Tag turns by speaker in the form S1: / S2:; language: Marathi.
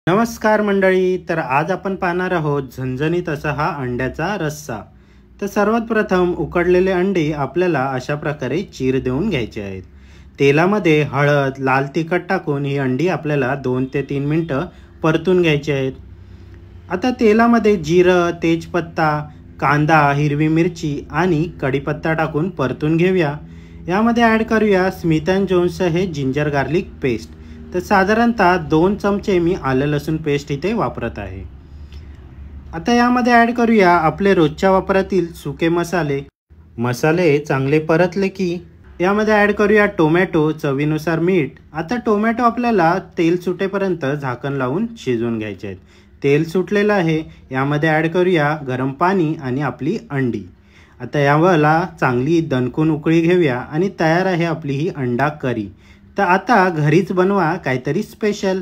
S1: नमस्कार मंडळी. तर आज आपण पाहणार आहोत झणझणीत असा हा अंड्याचा रस्सा. तर सर्वात प्रथम उकडलेले अंडी आपल्याला अशा प्रकारे चीर देऊन घ्यायचे आहेत. तेलामध्ये हळद, लाल तिखट टाकून ही अंडी आपल्याला 2 ते 3 मिनटं परतून घ्यायची आहेत. आता तेलामध्ये जिरं, तेजपत्ता, कांदा, हिरवी मिरची आणि कढीपत्ता टाकून परतून घेऊया. यामध्ये ॲड करूया स्मिथ अँड जोन्सचं हे जिंजर गार्लिक पेस्ट. तर साधारणतः 2 चमचे मी आलं लसूण पेस्ट इथे वापरत आहे. आता यामध्ये ॲड करूया आपले रोजच्या वापरातील सुके मसाले. मसाले चांगले परतले की यामध्ये ॲड करूया टोमॅटो, चवीनुसार मीठ. आता टोमॅटो आपल्याला तेल सुटेपर्यंत झाकण लावून शिजवून घ्यायचे आहेत. तेल सुटलेलं आहे. यामध्ये ॲड करूया गरम पाणी आणि आपली अंडी. आता याला चांगली दणकून उकळी घेऊया आणि तयार आहे आपली ही अंडा करी. तर आता घरीच बनवा काहीतरी स्पेशल.